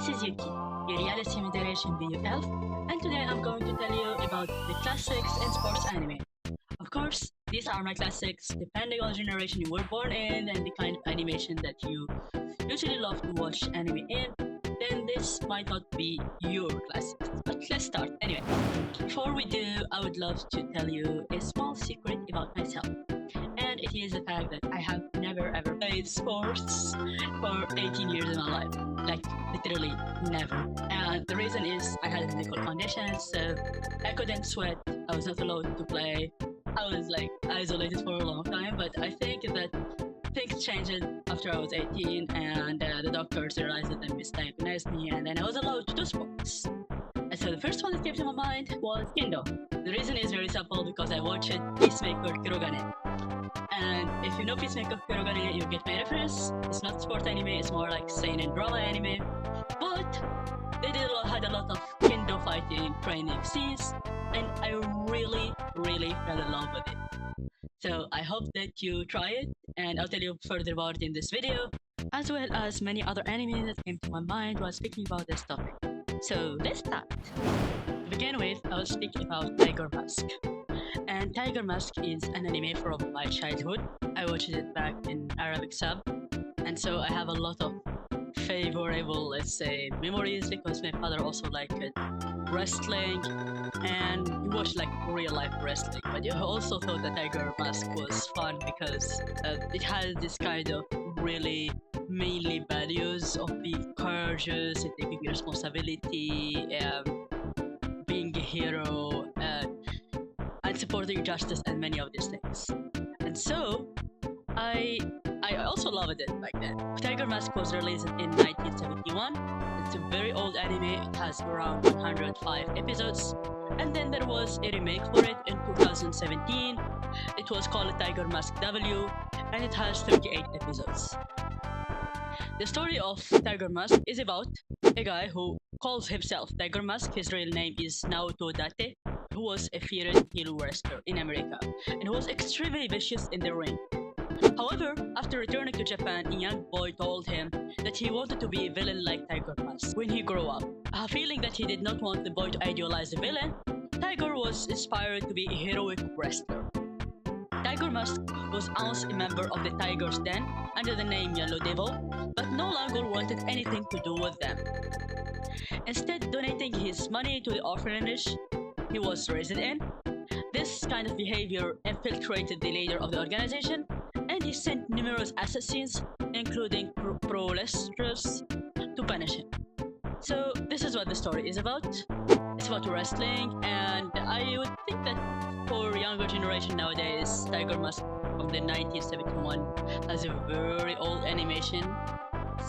This is Yuki, your reality moderation video elf, and today I'm going to tell you about the classics in sports anime. Of course, these are my classics depending on the generation you were born in and the kind of animation that you usually love to watch anime in. Then this might not be your classics, but let's start anyway. Before we do, I would love to tell you a small secret about myself. And it is the fact that I have never ever played sports for 18 years in my life. Like, literally never. And the reason is I had a medical condition, so I couldn't sweat, I was not allowed to play. I was like isolated for a long time, but I think that things changed after I was 18 and the doctors realized that they misdiagnosed me and then I was allowed to do sports. And so the first one that came to my mind was Kendo. The reason is very simple because I watched Peacemaker Kurogane. And if you know Peacemaker Kurogane, you get my reference. It's not sport anime, it's more like seinen drama anime. But they had a lot of Kendo fighting training scenes and I really fell in love with it. So I hope that you try it and I'll tell you further about it in this video, as well as many other anime that came to my mind while speaking about this topic. So let's start. To begin with, I was speaking about Tiger Mask. And Tiger Mask is an anime from my childhood. I watched it back in Arabic sub, and so I have a lot of favorable, let's say, memories because my father also liked wrestling and he watched like real life wrestling. But you also thought that Tiger Mask was fun because it has this kind of really mainly values of being courageous and taking responsibility, being a hero, and supporting justice and many of these things. And so I also loved it back then. Tiger Mask was released in 1971. It's a very old anime. It has around 105 episodes. And then there was a remake for it in 2017. It was called Tiger Mask W, and it has 38 episodes. The story of Tiger Mask is about a guy who calls himself Tiger Mask. His real name is Naoto Date, who was a feared heel wrestler in America and who was extremely vicious in the ring. However, after returning to Japan, a young boy told him that he wanted to be a villain like Tiger Mask when he grew up. Feeling that he did not want the boy to idealize the villain, Tiger was inspired to be a heroic wrestler. Tiger Mask was once a member of the Tiger's Den under the name Yellow Devil, but no longer wanted anything to do with them. Instead, donating his money to the orphanage he was raised in, this kind of behavior infiltrated the leader of the organization, and he sent numerous assassins, including pro wrestlers, to punish him. So this is what the story is about. It's about wrestling, and I would think that for younger generation nowadays, Tiger Mask from the 1971 has a very old animation,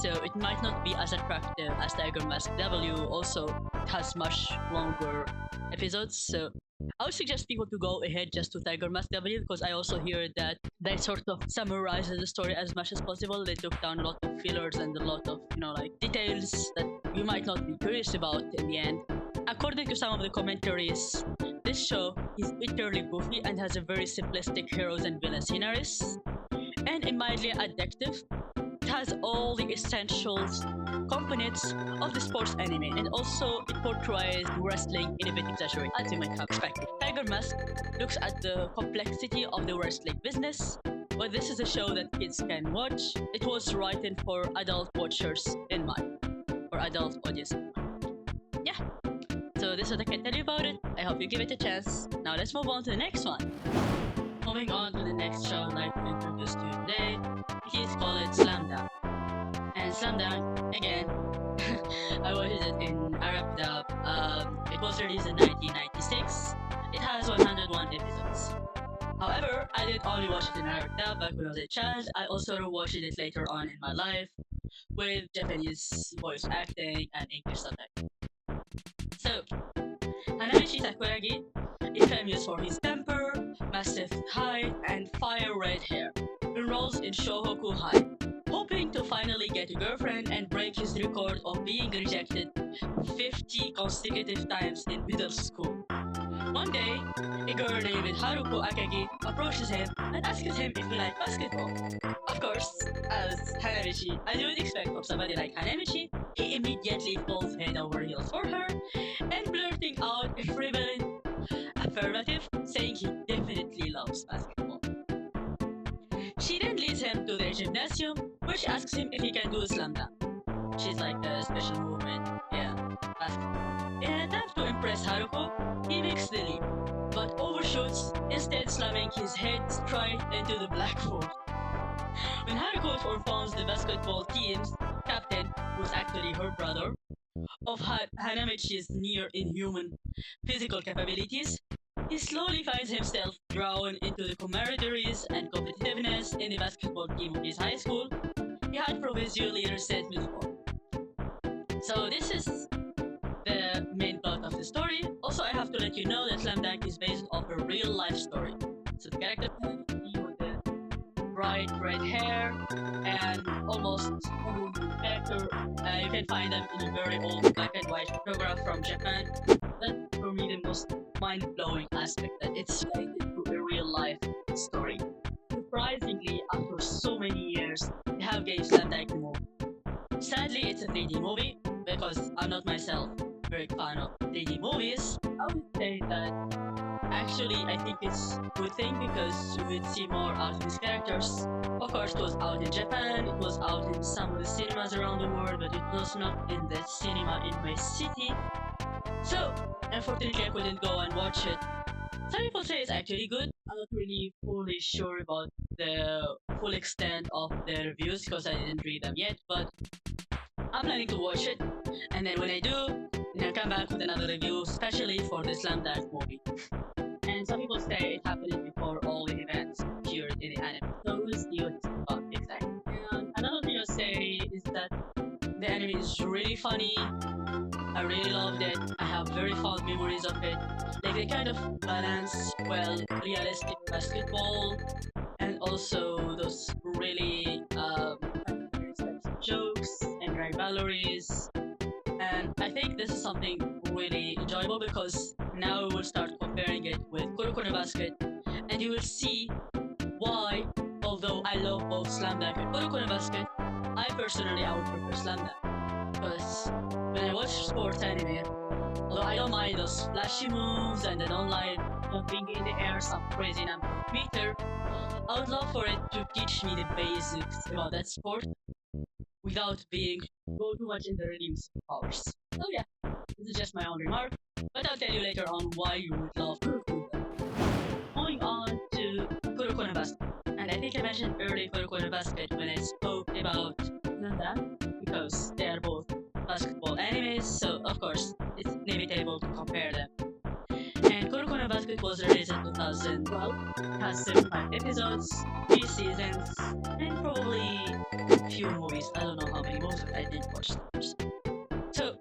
so it might not be as attractive as Tiger Mask W. Also, it has much longer episodes, so I would suggest people to go ahead just to Tiger Mask W because I also hear that they sort of summarizes the story as much as possible. They took down a lot of fillers and a lot of, like details that you might not be curious about in the end. According to some of the commentaries, this show is utterly goofy and has a very simplistic heroes and villain scenarios, and mildly addictive. It has all the essentials components of the sports anime, and also it portrays wrestling in a bit exaggerated as you might have expected. Tiger Mask looks at the complexity of the wrestling business, but this is a show that kids can watch. It was written for adult watchers in mind, for adult audience. Yeah, so this is what I can tell you about it. I hope you give it a chance. Now let's move on to the next one. Moving on to the next show I'd like to introduce to you today. It is called Slam Dunk. And Slam Dunk, again, I watched it in Arab dub. It was released in 1996. It has 101 episodes. However, I didn't only watch it in Arab dub back when I was a child. I also watched it later on in my life with Japanese voice acting and English subtitles. So, Hanamichi Sakuragi is famous for his temper, massive height, and fire red hair. Enrolls in Shohoku High, hoping to finally get a girlfriend and break his record of being rejected 50 consecutive times in middle school. One day, a girl named Haruko Akagi approaches him and asks him if he likes basketball. Of course, as Hanamichi, as you would expect from somebody like Hanamichi, he immediately falls head over heels for her and blurting out a frivolous affirmative, saying he definitely loves basketball. She then leads him to their gymnasium, where she asks him if he can do a slam dunk. She's like a special movement, yeah, basketball. In an attempt to impress Haruko, he makes the leap, but overshoots, instead slamming his head straight into the blackboard. When Haruko informs the basketball team's captain, who's actually her brother, of Hanamichi's near inhuman physical capabilities, he slowly finds himself drawn into the camaraderies and competitiveness in the basketball team of his high school he had previously resentment for. So this is the main plot of the story. Also, I have to let you know that Slam Dunk is based off a real life story. So the character with the bright red hair and almost character, you can find them in a very old black and white photograph from Japan. That's for me the most mind-blowing aspect, that it's related to a real life story. Surprisingly, after so many years, they have gave Slam Dunk a movie. Sadly, it's a 3D movie, because I'm not myself a very fan of 3D movies. I would say that actually I think it's a good thing, because you would see more out of these characters. Of course, it was out in Japan, it was out in some of the cinemas around the world, but it was not in the cinema in my city. So, unfortunately I couldn't go and watch it. Some people say it's actually good. I'm not really fully sure about the full extent of the reviews because I didn't read them yet, but I'm planning to watch it, and then when I do, then I'll come back with another review, especially for the Slam Dunk movie. And some people say it happened before all the events appeared in the anime, so we'll see what it's about exactly. And another thing I'll say is that the anime is really funny. I really loved it. I have very fond memories of it. Like they kind of balance well realistic basketball and also those really jokes and rivalries. And I think this is something really enjoyable, because now we will start comparing it with Kuroko no Basket, and you will see why, although I love both Slam Dunk and Kuroko no Basket, I would prefer Slam Dunk. Because when I watch sports anime, although I don't mind those flashy moves and I don't like jumping in the air some crazy number of meter, I would love for it to teach me the basics about that sport without go too much in the release powers. So yeah, this is just my own remark, but I'll tell you later on why you would love Kuroko. Moving on to Kuroko no Basket, and I think I mentioned earlier Kuroko no Basket when I spoke about Nanda, because they are both basketball animes, so of course it's inevitable to compare them. And Kuroko no Basket was released in 2012. It has 75 episodes, 3 seasons, and probably a few movies. I don't know how many movies, but I didn't watch them. So,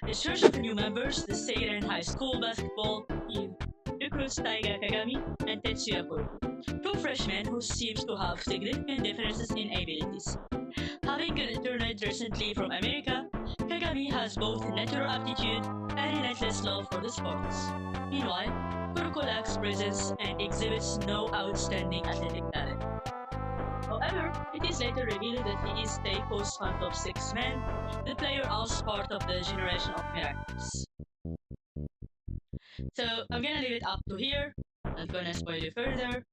in search of new members, the Seiren High School basketball team recruits Taiga Kagami and Tetsuya Kuroko, two freshmen who seem to have significant differences in abilities. Having returned recently from America, Kagami has both natural aptitude and a relentless love for the sports. Meanwhile, Kuroko lacks presence and exhibits no outstanding athletic talent. However, it is later revealed that he is Teiko's fan of 6 men, the player as part of the generation of miracles. So, I'm gonna leave it up to here, not gonna spoil you further,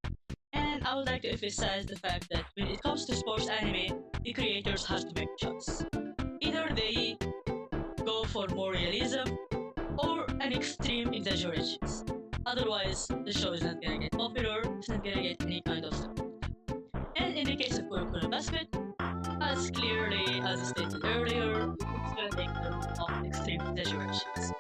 and I would like to emphasize the fact that when it comes to sports anime, the creators have to make a choice. Either they go for more realism or an extreme exaggerations. Otherwise, the show is not gonna get popular, it's not gonna get any kind of support. And in the case of Kuroko no Basket, as clearly as stated earlier, it's gonna take the route of extreme exaggerations.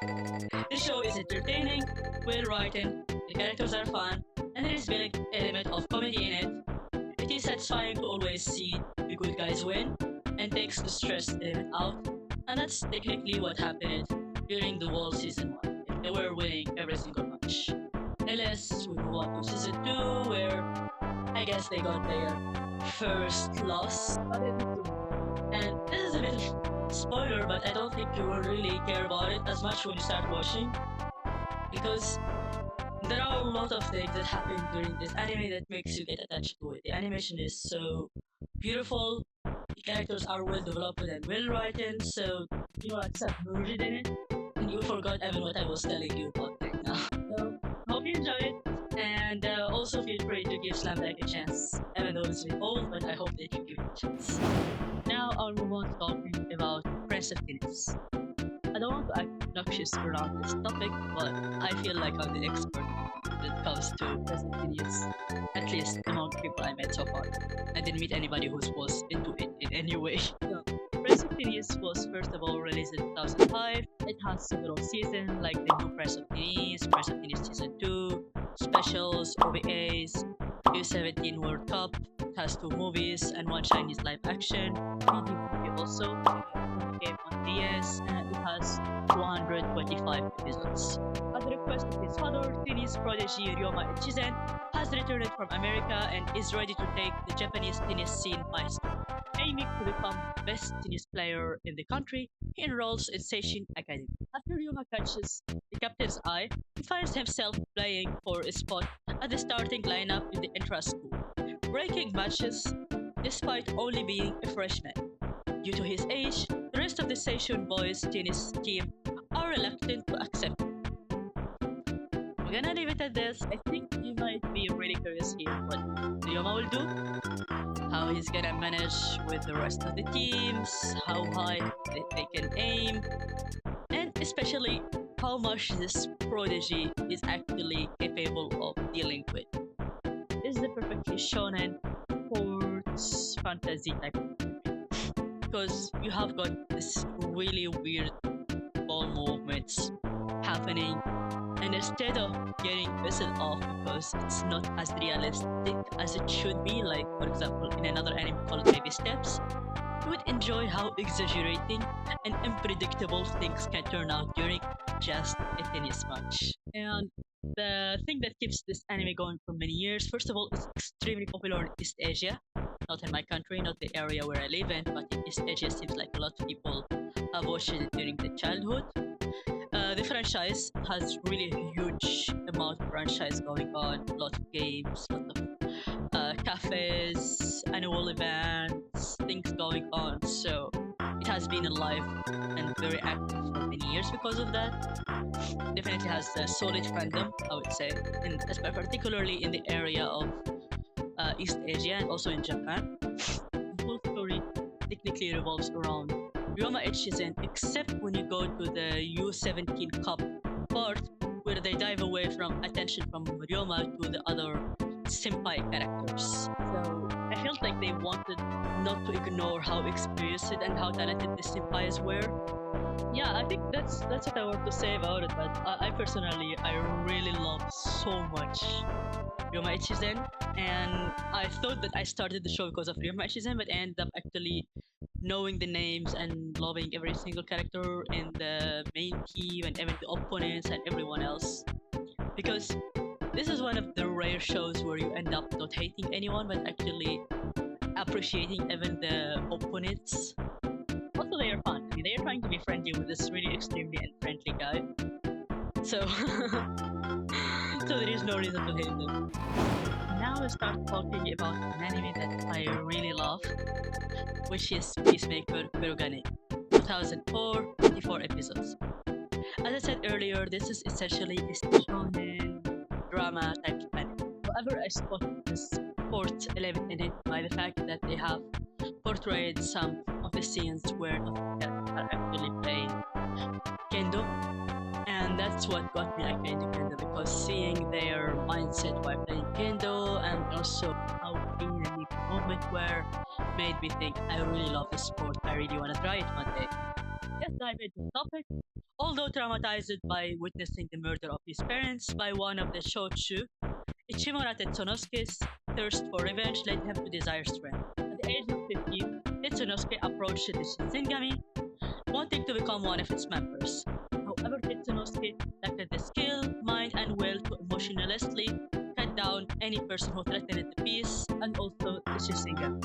The show is entertaining, well written, the characters are fun, and there is a big element of comedy in it. It is satisfying to always see the good guys win, and takes the stress element out, and that's technically what happened during the whole season 1. They were winning every single match. Unless we move on to season 2, where I guess they got their first loss. And this is a bit of spoiler, but I don't think you will really care about it as much when you start watching, because There are a lot of things that happen during this anime that makes you get attached to it. The animation is so beautiful, the characters are well developed and well written, so you accept rooted in it, and you forgot even what I was telling you about right now. So, hope you enjoy it, and also feel free to give Slam Dunk a chance. Even though it's a bit old, but I hope that you give it a chance. Now I'll move on to talking about Prince of Tennis. I don't want to act obnoxious around this topic, but I feel like I'm the expert when it comes to present tennis. At least among people I met so far. I didn't meet anybody who was into it in any way. So, Present Tennis was first of all released in 2005. It has several seasons like the new Present Tennis Season 2, specials, OVAs, U17 World Cup. It has 2 movies and 1 Chinese live action. 3D movie also. Game on DS, and it has 225 episodes. At the request of his father, tennis prodigy Ryoma Echizen has returned from America and is ready to take the Japanese tennis scene by storm. Aiming to become the best tennis player in the country, he enrolls in Seishin Academy. After Ryoma catches the captain's eye, he finds himself playing for a spot at the starting lineup in the intra-school, breaking matches despite only being a freshman. Due to his age, the rest of the Seishun boys tennis team are reluctant to accept him. We're gonna leave it at this. I think you might be really curious here what Ryoma will do, how he's gonna manage with the rest of the teams, how high they can aim, and especially how much this prodigy is actually capable of dealing with. This is a perfectly shonen sports fantasy type of because you have got this really weird ball movements happening, and instead of getting whistled off because it's not as realistic as it should be, like for example in another anime called Baby Steps, you would enjoy how exaggerating and unpredictable things can turn out during just a tennis match. And the thing that keeps this anime going for many years, first of all, it's extremely popular in East Asia. Not in my country, not the area where I live in, but in East Asia, seems like a lot of people have watched it during their childhood. The franchise has really a huge amount of franchise going on, a lot of games, a lot of cafes, annual events, things going on. So it has been alive and very active for many years because of that. Definitely has a solid fandom, I would say, and particularly in the area of East Asia and also in Japan. The whole story technically revolves around Ryoma Echizen, except when you go to the U17 Cup part, where they dive away from attention from Ryoma to the other senpai characters. So I felt like they wanted not to ignore how experienced and how talented the senpais were. Yeah, I think that's what I want to say about it. But I personally, I really love so much Ryoma Echizen, and I thought that I started the show because of Ryoma Echizen, but I ended up actually knowing the names and loving every single character in the main team and even the opponents and everyone else. Because this is one of the rare shows where you end up not hating anyone but actually appreciating even the opponents. Also, they are fun. I mean, they are trying to be friendly with this really extremely unfriendly guy. So, so there is no reason to hate them. Now we start talking about an anime that I really love, which is Peacemaker Kurogane, 2004, 24 episodes. As I said earlier, this is essentially a shonen drama type of anime. However, I spot the sports element in it by the fact that they have portrayed some of the scenes where the characters are actually playing kendo, and that's what got me like into kendo, because seeing their mindset while playing kendo and also how clean and neat the movement were made me think I really love this sport. I really want to try it one day. Let's dive into the topic. Although traumatized by witnessing the murder of his parents by one of the Shochu, Ichimura Tetsunosuke's thirst for revenge led him to desire strength. At the age of 15, Tetsunosuke approached the Shinigami, wanting to become one of its members. However, Tetsunosuke lacked the skill, mind, and will to emotionlessly cut down any person who threatened the peace and also the Shinigami.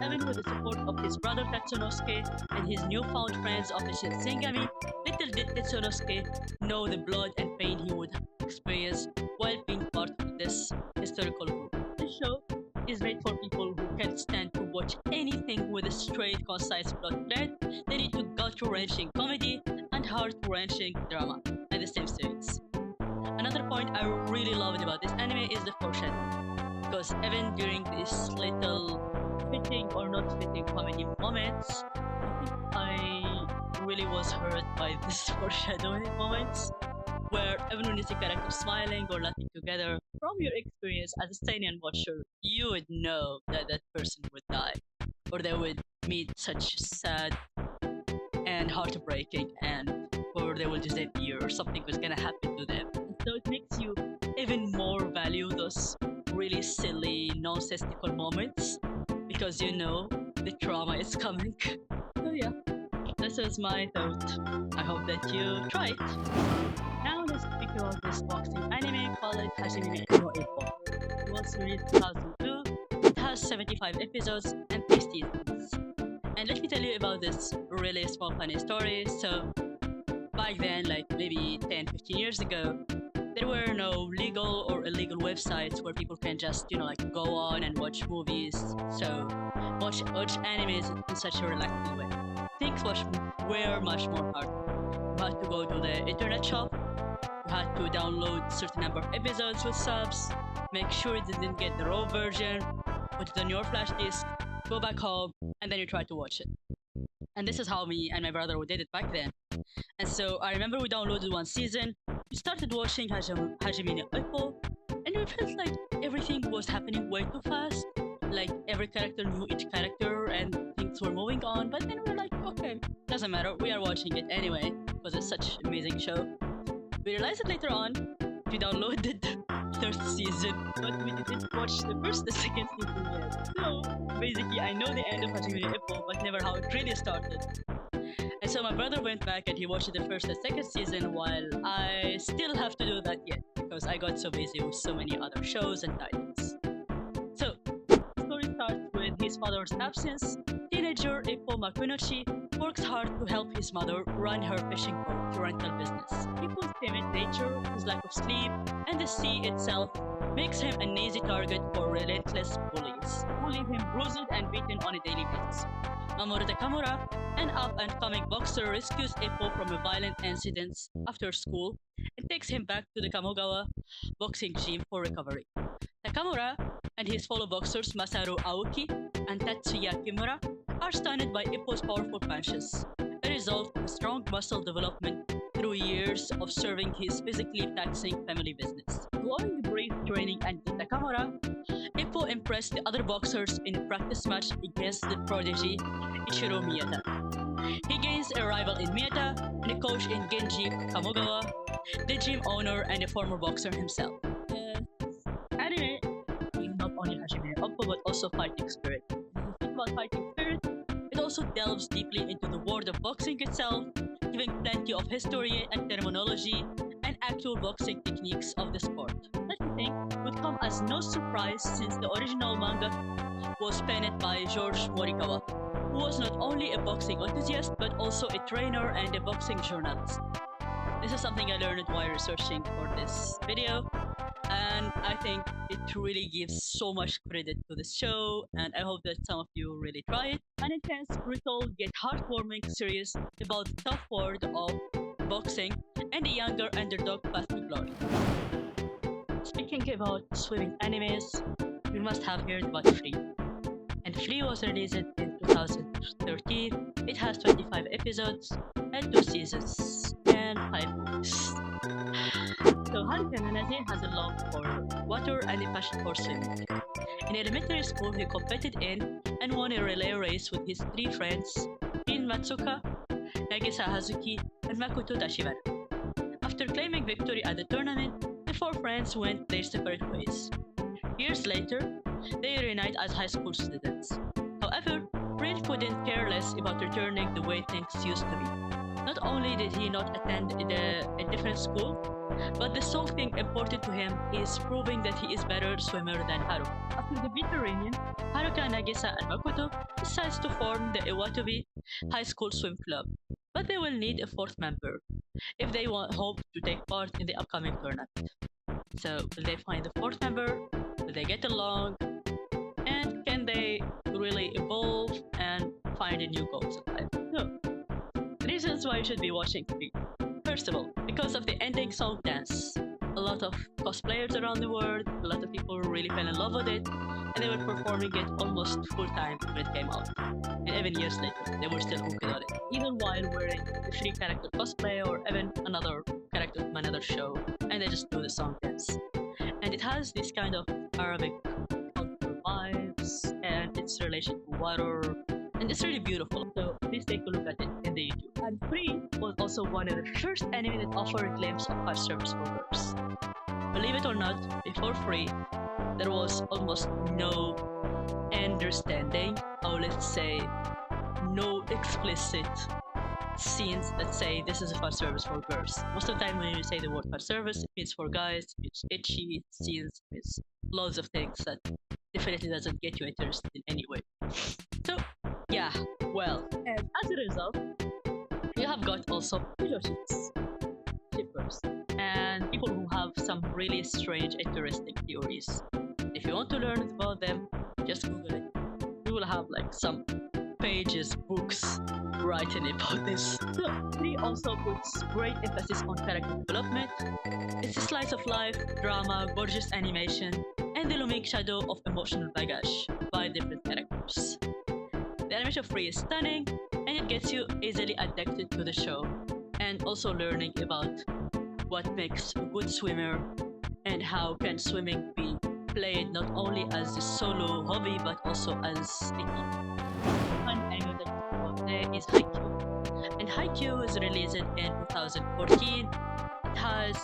Even with the support of his brother Tetsunosuke and his newfound friends of the Shinigami, little did Tetsunosuke know the blood and pain he would experience while being part of this historical group. This show is made for people who can't stand to watch anything with a straight, concise plot thread. They need to gut-wrenching comedy and heart-wrenching drama at the same series. Another point I really loved about this anime is the foreshadowing, because even during these little fitting or not fitting comedy moments, I think I really was hurt by this foreshadowing moments, where even when you see characters smiling or laughing together, from your experience as a Stanian watcher, you would know that that person would die, or they would meet such sad and heartbreaking, and or they will disappear, or something was gonna happen to them. And so it makes you even more value those really silly, nonsensical moments because you know the trauma is coming. So yeah, this is my thought. I hope that you try it. Now let's speak about this boxing anime called Hajime no Ippo. It was released in 2002. It has 75 episodes and 3 seasons. And let me tell you about this really small funny story. So back then, like maybe 10-15 years ago, there were no legal or illegal websites where people can just, like go on and watch movies. So watch animes in such a relaxing way. Things were much more hard. You had to go to the internet shop. You had to download certain number of episodes with subs. Make sure you didn't get the raw version. Put it on your flash disk. Go back home, and then you try to watch it. And this is how me and my brother did it back then. And so I remember we downloaded one season. We started watching Hajime no Ippo, and we felt like everything was happening way too fast. Like every character knew each character, and things were moving on. But then we were like, okay, doesn't matter. We are watching it anyway because it's such an amazing show. We realized it later on. We downloaded the third season, but we didn't watch the first and second season yet. So basically, I know the end of Hajime no Ippo, but never how it really started. And so my brother went back and he watched the first and second season, while I still have to do that yet because I got so busy with so many other shows and titles. So the story starts with his father's absence. Teenager Ippo Makunoshi works hard to help his mother run her fishing boat rental business. Ippo's timid nature, his lack of sleep, and the sea itself makes him an easy target for relentless bullies who leave him bruised and beaten on a daily basis. Mamoru Takamura, an up-and-coming boxer, rescues Ippo from a violent incident after school and takes him back to the Kamogawa boxing gym for recovery. Takamura and his fellow boxers Masaru Aoki and Tatsuya Kimura are stunned by Ippo's powerful punches, a result of strong muscle development through years of serving his physically taxing family business. Following the brief training under Takamura, Ippo impressed the other boxers in a practice match against the prodigy Ichiro Miyata. He gains a rival in Miyata and a coach in Genji Kamogawa, the gym owner and a former boxer himself. Anime is not only Hajime no Ippo but also fighting spirit. If you think about fighting spirit, it also delves deeply into the world of boxing itself, giving plenty of history and terminology and actual boxing techniques of the sport. That I think would come as no surprise since the original manga was penned by George Morikawa, who was not only a boxing enthusiast but also a trainer and a boxing journalist. This is something I learned while researching for this video, and I think it really gives so much credit to this show, and I hope that some of you really try it. An intense, brutal, yet heartwarming series about the tough world of boxing and a younger underdog path to glory. Speaking about swimming animes, you must have heard about Free. And Free was released in 2013. It has 25 episodes and 2 seasons and 5 books. So Haruka Nanase has a love for water and a passion for swimming. In elementary school, he competed in and won a relay race with his 3 friends, Rin Matsuka, Nagisa Hazuki, and Makoto Tashibara. After claiming victory at the tournament, the 4 friends went their separate ways. Years later, they reunite as high school students. However, Rin couldn't care less about returning the way things used to be. Not only did he not attend a different school, but the sole thing important to him is proving that he is better swimmer than Haruka. After the bitter reunion, Haruka, Nagisa, and Makoto decides to form the Iwatobi High School Swim Club. but they will need a fourth member if they hope to take part in the upcoming tournament. So, will they find the fourth member? Will they get along? And can they really evolve and find a new goals in life? No. Reasons why you should be watching TV. First of all, because of the ending song dance. A lot of cosplayers around the world, a lot of people really fell in love with it, and they were performing it almost full time when it came out. And even years later, they were still working on it, even while wearing the free character cosplay or even another character from another show, and they just do the song dance. And it has this kind of Arabic cultural vibes, and its relation to water, and it's really beautiful. So please take a look at it in the YouTube. And Free was also one of the first anime that offered a glimpse of our service workers. Believe it or not, before Free, there was almost no understanding, or let's say, no explicit scenes that say this is a fast service for girls. Most of the time when you say the word fast service, it means for guys, it means itchy, scenes, it means loads of things that definitely doesn't get you interested in any way. So, yeah, well, and as a result, you have got also relationships, shippers, and people who have some really strange, interesting theories. If you want to learn about them, just Google it. You will have like some pages, books writing about this. So, Free also puts great emphasis on character development. It's a slice of life, drama, gorgeous animation, and the looming shadow of emotional baggage by different characters. The animation of Free is stunning, and it gets you easily addicted to the show, and also learning about what makes a good swimmer and how can swimming be played not only as a solo hobby but also as a team. One anime that I will say is Haikyuu, and Haikyuu is released in 2014. It has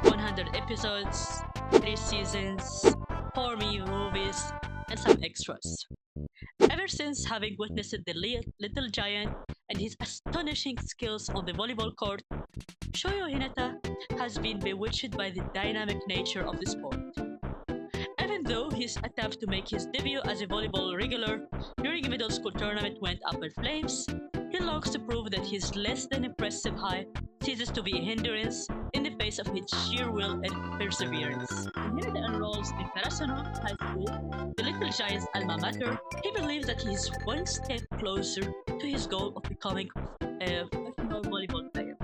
100 episodes, 3 seasons, 4 movies, and some extras. Ever since having witnessed the little giant and his astonishing skills on the volleyball court, Shoyo Hinata has been bewitched by the dynamic nature of the sport. Even though his attempt to make his debut as a volleyball regular during a middle school tournament went up in flames, he longs to prove that his less than impressive height ceases to be a hindrance in the face of his sheer will and perseverance. When Hinata enrolls in Karasuno High School, the little giant's alma mater, he believes that he is one step closer to his goal of becoming a professional volleyball player.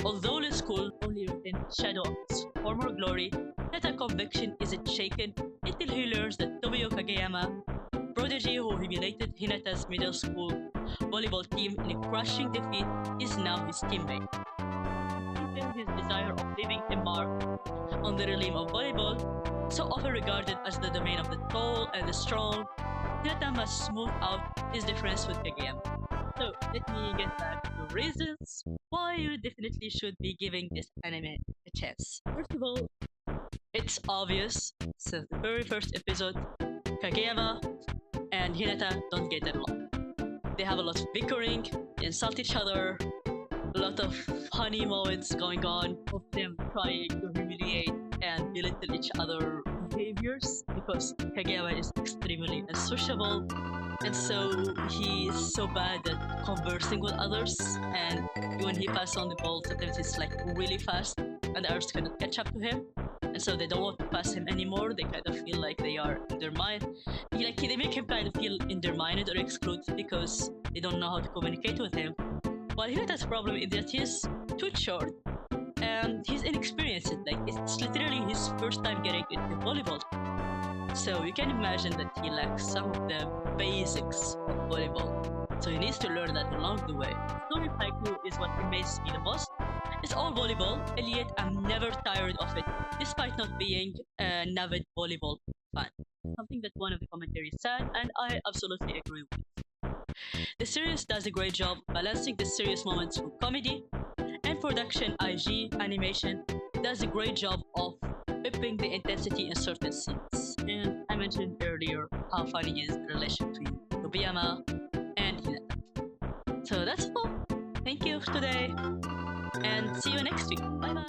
Although the school only retains the shadow of its former glory, that conviction isn't shaken until he learns that Tobio Kageyama, prodigy who humiliated Hinata's middle school volleyball team in a crushing defeat, is now his teammate. Even his desire of leaving a mark on the realm of volleyball, so often regarded as the domain of the tall and the strong, Hinata must smooth out his difference with Kageyama. So, let me get back to reasons why you definitely should be giving this anime a chance. First of all, it's obvious, since the very first episode, Kageyama and Hinata don't get along. They have a lot of bickering, they insult each other, a lot of funny moments going on of them trying to humiliate and belittle each other behaviors because Kageyama is extremely unsociable, and so he is so bad at conversing with others, and when he passes on the ball sometimes it's like really fast and the others cannot catch up to him, and so they don't want to pass him anymore. They kind of feel like they are undermined. They make him kind of feel undermined or excluded because they don't know how to communicate with him. While Hinata's problem is that he's too short and he's inexperienced. Like, it's literally his first time getting into volleyball. So you can imagine that he lacks some of the basics of volleyball. So he needs to learn that along the way. The story of Haikyuu is what amazes me the most. It's all volleyball, and yet I'm never tired of it, despite not being an avid volleyball fan. Something that one of the commentaries said, and I absolutely agree with. The series does a great job balancing the serious moments with comedy, and production IG animation does a great job of upping the intensity in certain scenes. And I mentioned earlier how funny is the relation between Tobiyama and Hinata. So that's all. Thank you for today, and see you next week. Bye bye.